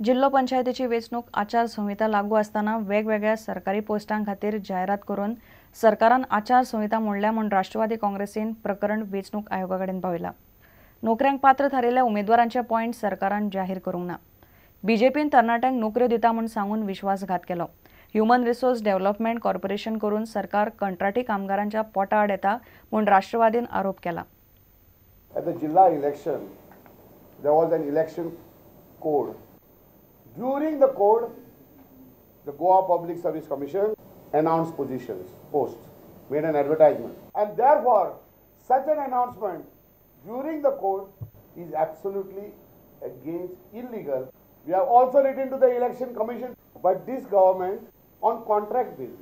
जिल्हा पंचायतीची वेंचणूक आचारसंहिता लागू असताना वेगवेगळ्या सरकारी पोस्टां खातीर जाहिरात करून सरकारान आचारसंहिता मोडल्या म्हूण राष्ट्रवादी काँग्रेसीन प्रकरण वेंचणूक आयोगाकडेन पावयला। नोकऱ्यांक पात्र थारिल्ल्या उमेदवारांचे पॉइंट सरकारान जाहीर करूंक ना। बीजेपीन तरणाट्यांक नोकऱ्यो दिता म्हूण सांगून विश्वासघात केलो। ह्युमन रिसोर्स डेव्हलपमेंट कॉर्पोरेशन करून सरकार कंत्राटी कामगारांच्या पोटा आड येता म्हूण राष्ट्रवादीन आरोप केला। At the Jilla election, there was an election code. During the code, the Goa Public Service Commission announced posts, made an advertisement. And therefore, such an announcement during the code is absolutely illegal. We have also written to the election commission, but this government on contract basis.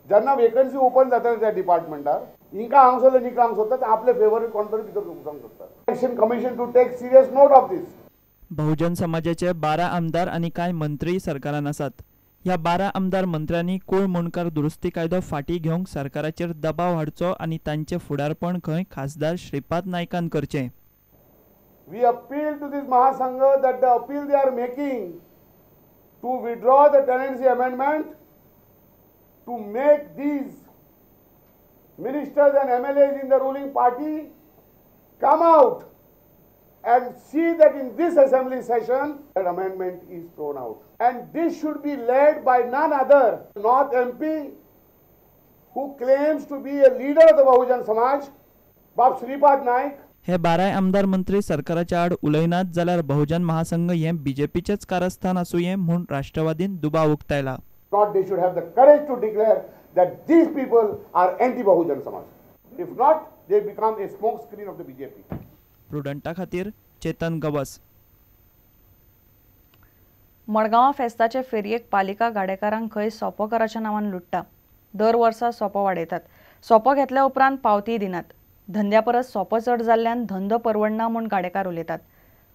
ज्यांना vacancy open जातात त्या डिपार्टमेंटार Inca हांगसर निका हांगसर आपले favourite कोणतरी भितर सांगू शकतात। Election commission to take serious note of this. बहुजन समाजाचे 12 आमदार आणि काय मंत्री सरकारान आसात। ह्या 12 आमदार मंत्र्यांनी कुळ मुणकार दुरुस्ती कायदो फाटी घेवंक सरकाराचेर दबाव हाडचो आणि तांचे फुडारपण खंय खासदार श्रीपाद नायकान करचे। We appeal to this Mahasangha that the appeal they are making to withdraw the tenancy amendment, to make these ministers and MLAs in the ruling party come out and see that in this assembly session that amendment is thrown out. And this should be led by none other, North MP, who claims to be a leader of the Bahujan Samaj, Bab Shripad Naik. हे 12 आमदार मंत्री सरकाराच्या आड उलयनात जाल्यार बहुजन महासंघ हे बीजेपीचेच कारस्थान आसूये म्हूण राष्ट्रवादीन दुबाव उक्तायला। Not they should have the courage to declare that these people are anti-Bahujan Samaj. If not, they become a smoke screen of the BJP. प्रुडंटा खातीर चेतन गवस। मडगांव फेस्ताचे फेरयेक पालिका गाडेकारांक खंय सोपो कराच्या नांवान लुटता। दर वर्सा सोपो वाडयतात। सोपो घेतल्या उपरांत पावती दिनात। धंद्या परस सोपो चड जाल्ल्यान धंदो परवडना म्हूण गाडेकार उलयतात।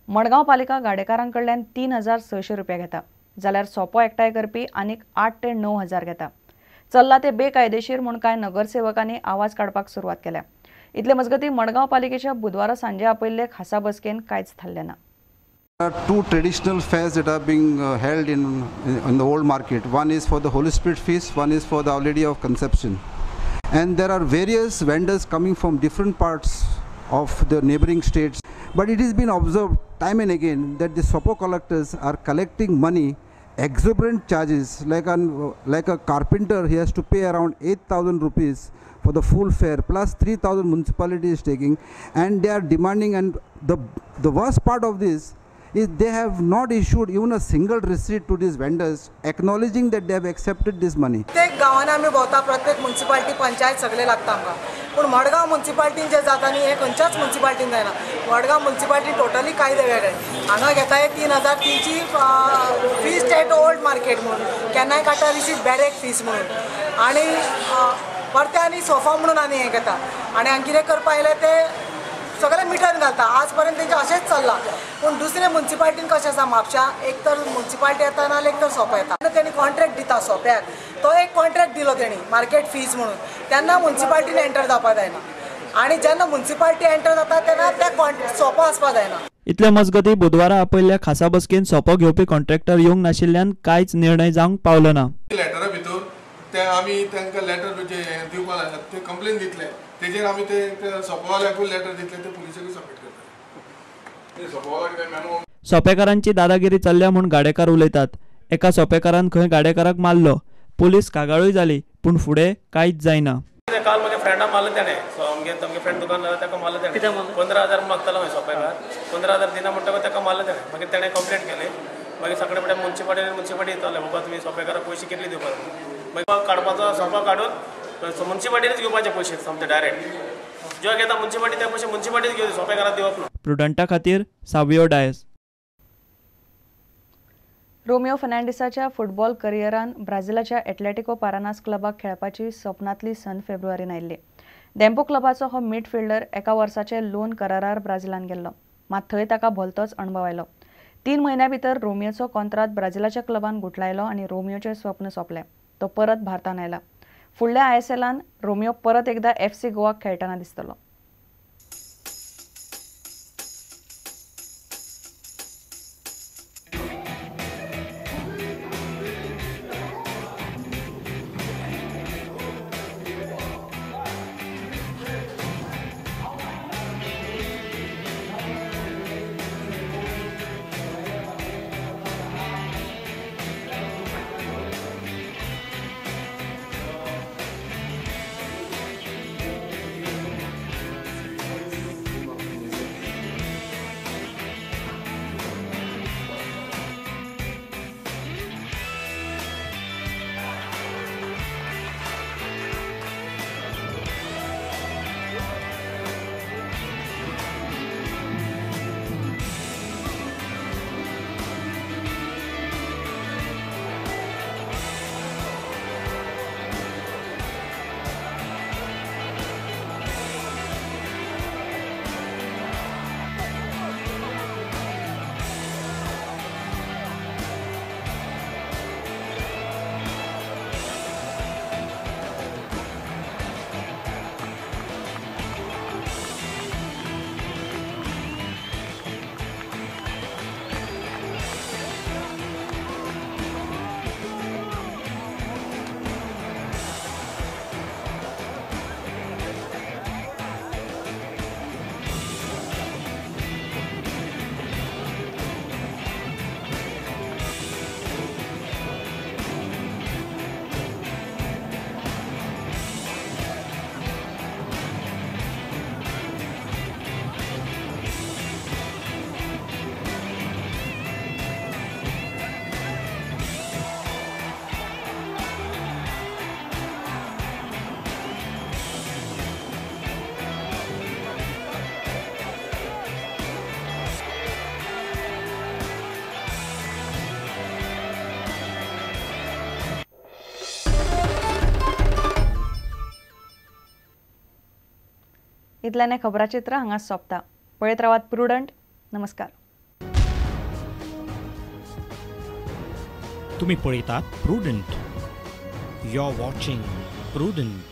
मडगांव पालिका गाडेकारांकडल्यान 3600 रुपया घेता, जाल्यार सोपो एकठांय करपी आनीक 8 ते 9 हजार घेता। चल्ला ते बेकायदेशीर म्हूण काय नगरसेवकांनी आवाज काडपाक सुरवात केल्या। इतले मजगती मडगांव पालिकेच्या बुधवारा सांजे आपयल्ले खासा बसकेन कांयच थारलें ना। Two traditional fairs that are being held in the old market. One is for the Holy Spirit feast, one is for the Our Lady of Conception. And there are various vendors coming from different parts of the neighboring states. But it has been observed time and again that the sopo collectors are collecting money, exorbitant charges. Like a carpenter, he has to pay around 8,000 rupees for the full fare, plus 3,000 municipality is taking, and they are demanding. And the worst part of this is they have not issued even a single receipt to these vendors acknowledging that they have accepted this money. प्रत्येक गावांनी आम्ही भोंवता, प्रत्येक municipality panchayat सगळे लागता आमकां, पूण मडगांव म्युनिसिपालिटीन जे जाता न्ही हे खंयच्याच म्युनिसिपालिटीन जायना। मडगांव म्युनिसिपालिटी टोटली कायदे वेगळे। हांगा घेता हे 3000 तींची फीस एट ओल्ड मार्केट म्हणून, केन्नाय काडटा रिसीट बॅरेक फीस म्हणून, आनी परत्यांनी सोफा म्हणून आनी हे घेता, आनी हांगा कितें करपा आयलें ते सगळे मिटर घालता। आज पर्यंत तेंचे अशेंच चल्लां। पूण दुसरे म्युनिसिपालिटीन कशें आसा, म्हापशा एक तर म्युनिसिपालिटी येता नाल्यार एक तर सोपो येता। तेणी कॉन्ट्रॅक्ट दिता सोप्याक, तो एक कॉन्ट्रॅक्ट दिलो तेणी मार्केट फीस म्हणून, तेन्ना म्युनिसिपालिटीन एंटर जावपाक जायना, आनी जेन्ना म्युनिसिपालिटी एंटर जाता तेन्ना त्या सोपो आसपाक जायना। इतले मजगती बुधवारा आपयल्ल्या खासा बसकेन सोपो घेवपी कॉन्ट्रॅक्टर येवंक नाशिल्ल्यान कांयच निर्णय जावंक पावलो ना। लेटरा भितर ते आमी तांकां लेटर दिवपाक ते कंप्लेन दितले, तेजेर आमी ते सोपोवाल्याकूय लेटर दितले, ते पुलिसाकूय सबमीट करतले। सोपेकारांची दादागिरी चल्ल्या म्हूण गाडेकार उलयतात। एका सोपेकारान खंय गाडेकाराक मारलो, पुलीस कागाळूय जाली, पूण फुडें कांयच जायना। काल म्हज्या फ्रेंडाक मारलें तेणें, आमगे फ्रेंड दुकान ताका मारलें तेणें। 15,000 मागतालो खंय सोपेकार, 15,000 दिना म्हणटकच ताका मारलें तेणें। मागीर तेणें कंप्लेंट केली, मागीर सगळे फुडें म्युनिसिपालिटी येताले, बाबा तुमी सोपेकाराक पयशे कितले दिवपाक। मागीर काडपाचो सोपो काडून म्युनिसिपालिटीनच घेवपाचे पयशे सामके डायरेक्ट, जो घेता म्युनिसिपालिटी ते पयशे म्युनिसिपालिटीच घेवचे, सोपेकाराक दिवप ना। प्रुडंटा खातीर सावियो डायस। रोमियो फर्नांडिसाच्या फुटबॉल करियरान ब्राझीलाच्या एटलेटिको पारानास क्लबाक खेळपाची सपनांतली संद फेब्रुवारीन आयिल्ली। डेम्पो क्लबाचो हो मिडफिल्डर एका वर्साचे लोन करारार ब्राझीलान गेल्लो, मात थंय ताका भलतोच अणभव आयलो। 3 म्हयन्यां भितर रोमियोचो कॉन्त्रात ब्राझीलाच्या क्लबान गुठलायलो आनी रोमियोचें स्वप्न सोंपलें। तो परत भारतान आयला। फुडल्या ISLान रोमियो परत एकदा FC गोवाक खेळटना दिसतलो। इतल्याने खबराचित्र हांगाच सोंपता. पळयत रावात प्रुडंट. नमस्कार. तुम्ही पळयतात Prudent. You are watching prudent.